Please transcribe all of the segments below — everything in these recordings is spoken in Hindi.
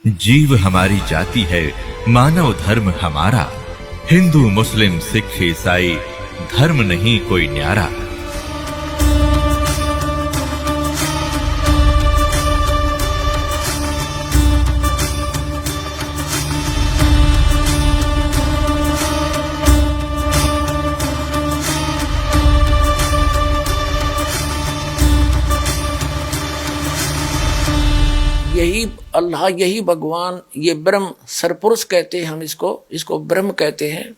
जीव हमारी जाति है, मानव धर्म हमारा। हिंदू मुस्लिम सिख ईसाई धर्म नहीं कोई न्यारा। यही अल्लाह, यही भगवान, ये ब्रह्म सरपुरुष कहते हैं हम इसको ब्रह्म कहते हैं।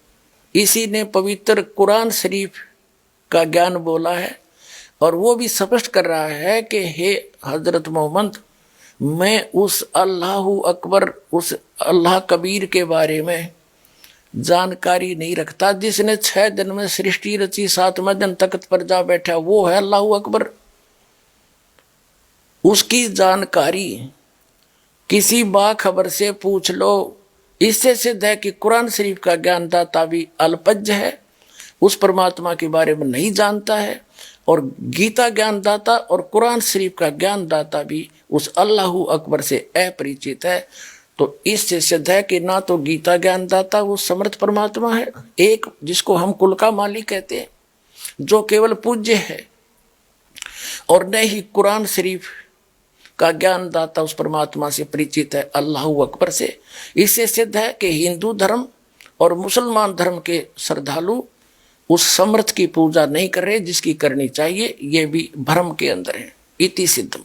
इसी ने पवित्र कुरान शरीफ का ज्ञान बोला है और वो भी स्पष्ट कर रहा है कि हे हजरत मोहम्मद, मैं उस अल्लाह अकबर, उस अल्लाह कबीर के बारे में जानकारी नहीं रखता जिसने 6 दिन में सृष्टि रची, 7वें दिन तख्त पर जा बैठा। वो है अल्लाह अकबर। उसकी जानकारी किसी बाखबर से पूछ लो। इससे सिद्ध है कि कुरान शरीफ का ज्ञानदाता भी अल्पज्ञ है, उस परमात्मा के बारे में नहीं जानता है। और गीता ज्ञानदाता और कुरान शरीफ का ज्ञानदाता भी उस अल्लाह अकबर से अपरिचित है। तो इससे सिद्ध है कि ना तो गीता ज्ञानदाता वो समर्थ परमात्मा है, एक जिसको हम कुल का मालिक कहते हैं, जो केवल पूज्य है, और न ही कुरान शरीफ का ज्ञानदाता उस परमात्मा से परिचित है, अल्लाह अकबर से। इससे सिद्ध है कि हिंदू धर्म और मुसलमान धर्म के श्रद्धालु उस समर्थ की पूजा नहीं कर रहे जिसकी करनी चाहिए। ये भी भ्रम के अंदर है। इति सिद्धम।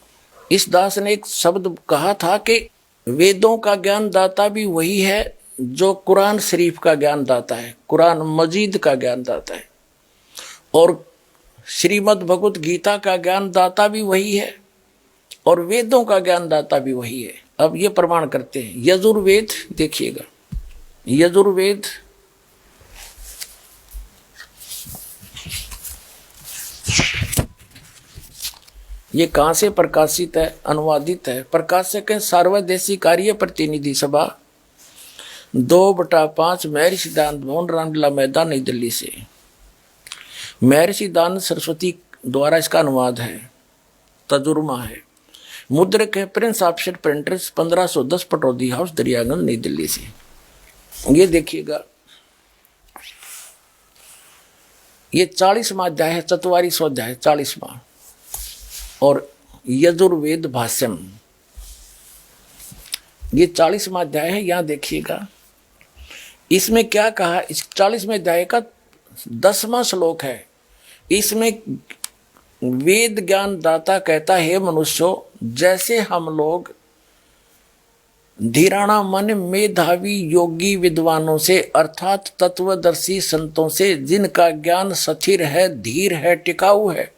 इस दास ने एक शब्द कहा था कि वेदों का ज्ञानदाता भी वही है जो कुरान शरीफ का ज्ञानदाता है, कुरान मजीद का ज्ञानदाता है, और श्रीमद् भगवत गीता का ज्ञानदाता भी वही है, और वेदों का ज्ञानदाता भी वही है। अब ये प्रमाण करते हैं। यजुर्वेद देखिएगा, यजुर्वेद ये कहाँ से प्रकाशित है, अनुवादित है। प्रकाशक है सार्वदेशी कार्य प्रतिनिधि सभा 2/5 महर्षि दानंद भवन, रामलीला मैदान, नई दिल्ली से। महर्षि दानंद सरस्वती द्वारा इसका अनुवाद है, तजुर्मा है। मुद्रक है Prince option printers, 1510 Pataudi house, Daryaganj, नई दिल्ली से। ये देखिएगा, ये 40वां अध्याय है, 44वां अध्याय, 40वां, और यजुर्वेद भाष्यम, ये 40वां अध्याय है। यहां देखिएगा इसमें क्या कहा। इस 40वें अध्याय का 10वां श्लोक है। इसमें वेद ज्ञान दाता कहता है, मनुष्यों, जैसे हम लोग धीराणा मन मेधावी योगी विद्वानों से अर्थात तत्वदर्शी संतों से, जिनका ज्ञान स्थिर है, धीर है, टिकाऊ है।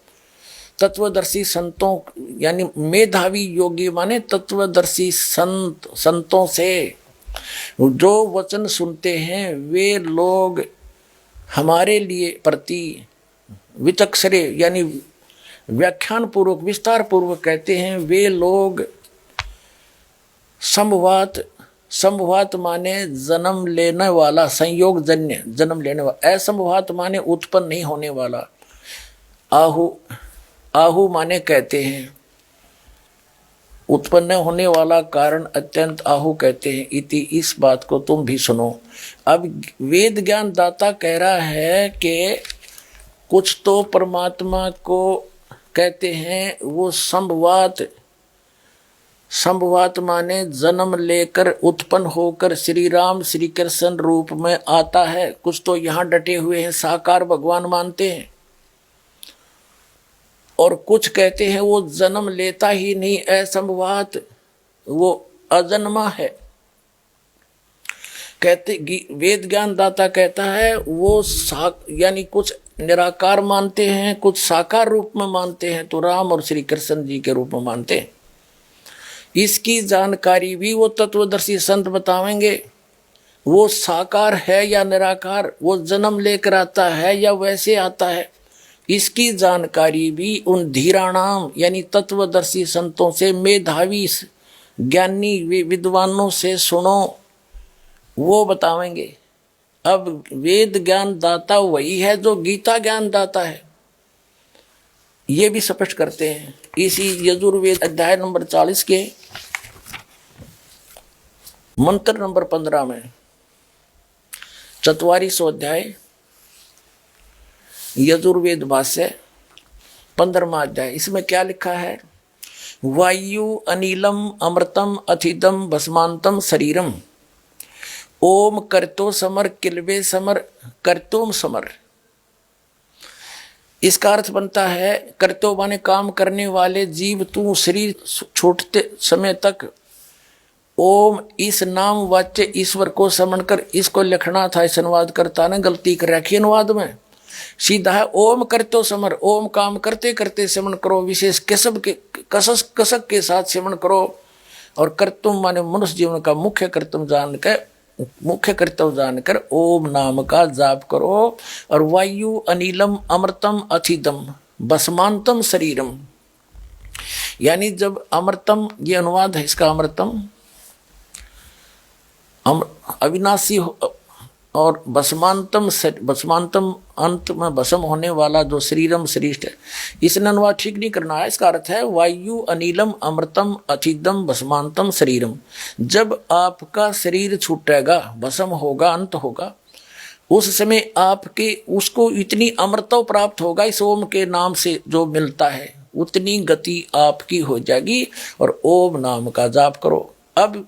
तत्वदर्शी संतों यानी मेधावी योगी माने तत्वदर्शी संतों से जो वचन सुनते हैं, वे लोग हमारे लिए प्रति विचक्षरे यानी व्याख्यान पूर्वक, विस्तार पूर्वक कहते हैं। वे लोग संभवात माने जन्म लेने वाला, संयोग जन्य जन्म लेने वाला। असंभवात माने उत्पन्न नहीं होने वाला। आहु माने कहते हैं, उत्पन्न होने वाला कारण अत्यंत आहु कहते हैं। इति, इस बात को तुम भी सुनो। अब वेद ज्ञान दाता कह रहा है कि कुछ तो परमात्मा को कहते हैं वो संभवात माने जन्म लेकर उत्पन्न होकर श्री राम श्री कृष्ण रूप में आता है। कुछ तो यहाँ डटे हुए हैं, साकार भगवान मानते हैं, और कुछ कहते हैं वो जन्म लेता ही नहीं, असंभवात, वो अजन्मा है। कहते वेद ज्ञान दाता कहता है वो यानी कुछ निराकार मानते हैं, कुछ साकार रूप में मानते हैं, तो राम और श्री कृष्ण जी के रूप में मानते हैं। इसकी जानकारी भी वो तत्वदर्शी संत बतावेंगे। वो साकार है या निराकार, वो जन्म लेकर आता है या वैसे आता है, इसकी जानकारी भी उन धीराणाम यानी तत्वदर्शी संतों से, मेधावी ज्ञानी विद्वानों से सुनो, वो बतावेंगे। अब वेद ज्ञान दाता वही है जो गीता ज्ञान दाता है, ये भी स्पष्ट करते हैं। इसी यजुर्वेद अध्याय नंबर 40 के मंत्र नंबर 15 में 44वां अध्याय यजुर्वेद भाष्य 15वां अध्याय, इसमें क्या लिखा है? वायु अनिलम अमृतम अथिदम भस्मांतम शरीरम ओम करतो समर किलवे समर करतोम समर। इसका अर्थ बनता है करतो माने काम करने वाले जीव, तू शरीर छोड़ते समय तक ओम इस नाम वाच्य ईश्वर को समझ कर, इसको लिखना था। इस अनुवाद करता ने गलती कर रखी अनुवाद में, सीधा है ओम करतो समर, ओम काम करते करते सेवन करो, विशेष कसक के साथ सेवन करो। और कर्तव्य माने मनुष्य जीवन का मुख्य कर्तव्य जानकर ओम नाम का जाप करो। और वायु अनिलम अमृतम अथिदम भस्मांतम शरीरम, यानी जब अमृतम, ये अनुवाद है इसका, अमृतम अविनाशी और भस्मांतम अंत में भस्म होने वाला जो शरीरम श्रेष्ठ है, इसने अनुवाद ठीक नहीं करना है। इसका अर्थ है वायु अनिलम अमृतम अचिदम भस्मांतम शरीरम। जब आपका शरीर छूटेगा, भस्म होगा, अंत होगा, उस समय आपके उसको इतनी अमृतव प्राप्त होगा, इस ओम के नाम से जो मिलता है उतनी गति आपकी हो जाएगी। और ओम नाम का जाप करो। अब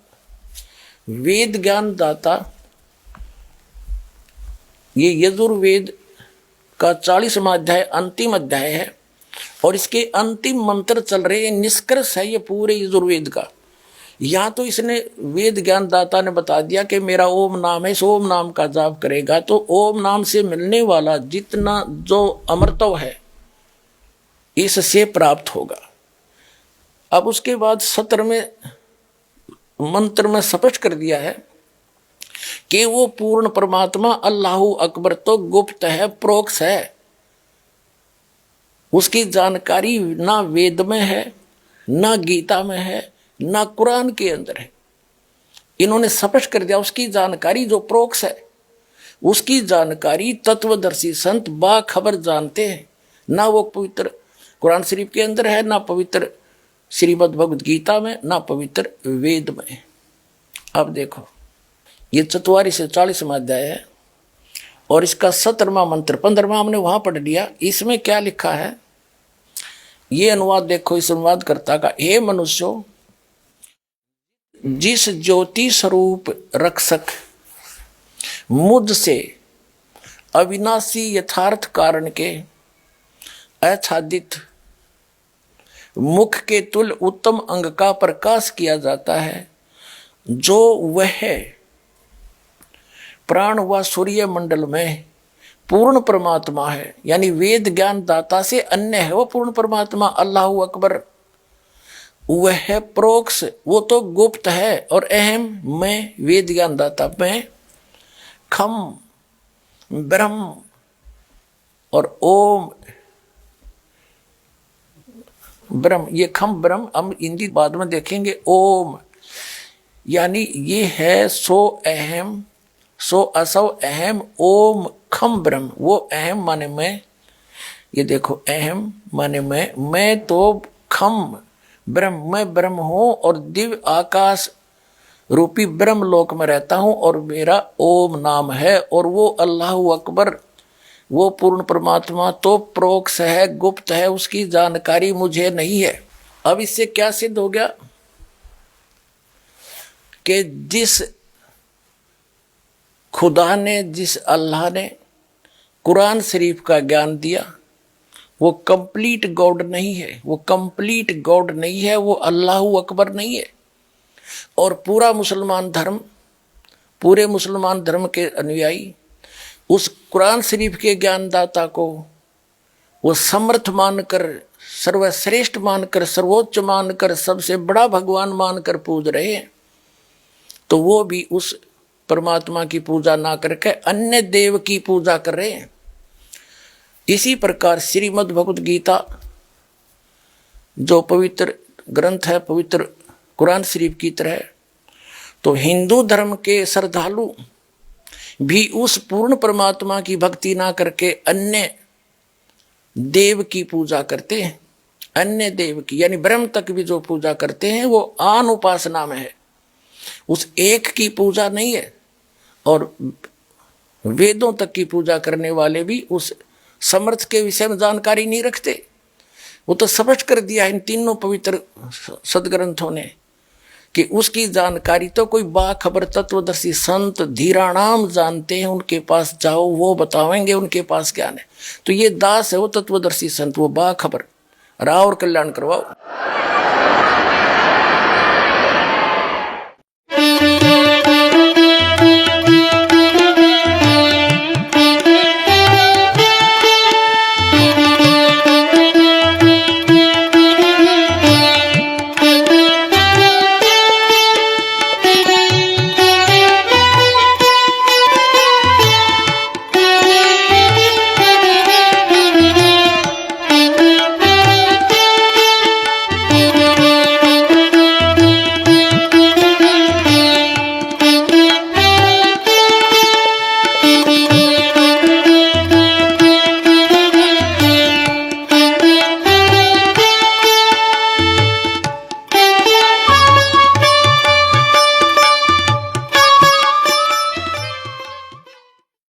वेद ज्ञान दाता, ये यजुर्वेद का 40वां अध्याय अंतिम अध्याय है और इसके अंतिम मंत्र चल रहे हैं। निष्कर्ष है ये पूरे यजुर्वेद का। या तो इसने वेद ज्ञान दाता ने बता दिया कि मेरा ओम नाम है, इस ओम नाम का जाप करेगा तो ओम नाम से मिलने वाला जितना जो अमृतव है इससे प्राप्त होगा। अब उसके बाद 17वें मंत्र में स्पष्ट कर दिया है कि वो पूर्ण परमात्मा अल्लाहु अकबर तो गुप्त है, प्रोक्ष है। उसकी जानकारी ना वेद में है, ना गीता में है, ना कुरान के अंदर है। इन्होंने स्पष्ट कर दिया उसकी जानकारी जो प्रोक्ष है, उसकी जानकारी तत्वदर्शी संत बाखबर जानते हैं। ना वो पवित्र कुरान शरीफ के अंदर है, ना पवित्र श्रीमद् भगवद गीता में, ना पवित्र वेद में। अब देखो ये 44 से 40वां अध्याय है और इसका 17वां मंत्र 15वां हमने वहां पढ़ लिया। इसमें क्या लिखा है ये अनुवाद देखो। इस अनुवाद करता का, हे मनुष्यों, जिस ज्योति स्वरूप रक्षक मुझसे अविनाशी यथार्थ कारण के आच्छादित मुख के तुल उत्तम अंग का प्रकाश किया जाता है, जो वह प्राण व सूर्य मंडल में पूर्ण परमात्मा है, यानी वेद ज्ञान दाता से अन्य है वो पूर्ण परमात्मा अल्लाहु अकबर। वह प्रोक्ष, वो तो गुप्त है। और अहम, मैं वेद ज्ञान दाता में, खम ब्रह्म और ओम ब्रह्म, ये खम ब्रह्म हम हिंदी बाद में देखेंगे। ओम यानी ये है सो अहम सो असव अहम ओम खम ब्रह्म। वो अहम माने मैं, ये देखो अहम माने मैं तो खम ब्रह्म, मैं ब्रह्म हूं और दिव्य आकाश रूपी ब्रह्म लोक में रहता हूं और मेरा ओम नाम है। और वो अल्लाहु अकबर, वो पूर्ण परमात्मा तो प्रोक्ष है, गुप्त है, उसकी जानकारी मुझे नहीं है। अब इससे क्या सिद्ध हो गया कि जिस खुदा ने, जिस अल्लाह ने कुरान शरीफ का ज्ञान दिया वो कंप्लीट गॉड नहीं है, वो कंप्लीट गॉड नहीं है, वो अल्लाहु अकबर नहीं है। और पूरा मुसलमान धर्म, पूरे मुसलमान धर्म के अनुयायी उस कुरान शरीफ के ज्ञानदाता को वो समर्थ मानकर, सर्वश्रेष्ठ मानकर, सर्वोच्च मानकर, सबसे बड़ा भगवान मानकर पूज रहे हैं। तो वो भी उस परमात्मा की पूजा ना करके अन्य देव की पूजा कर रहे हैं। इसी प्रकार श्रीमद् भगवद गीता जो पवित्र ग्रंथ है, पवित्र कुरान शरीफ की तरह, तो हिंदू धर्म के श्रद्धालु भी उस पूर्ण परमात्मा की भक्ति ना करके अन्य देव की पूजा करते हैं। अन्य देव की यानी ब्रह्म तक भी जो पूजा करते हैं वो आन उपासना में है। उस एक की पूजा नहीं है, और वेदों तक की पूजा करने वाले भी उस समर्थ के विषय में जानकारी नहीं रखते। वो तो स्पष्ट कर दिया इन तीनों पवित्र सदग्रंथों ने कि उसकी जानकारी तो कोई बाखबर तत्वदर्शी संत धीराणाम जानते हैं, उनके पास जाओ, वो बतावेंगे उनके पास ज्ञान है। तो ये दास है वो तत्वदर्शी संत, वो बाखबर। राव और कल्याण करवाओ।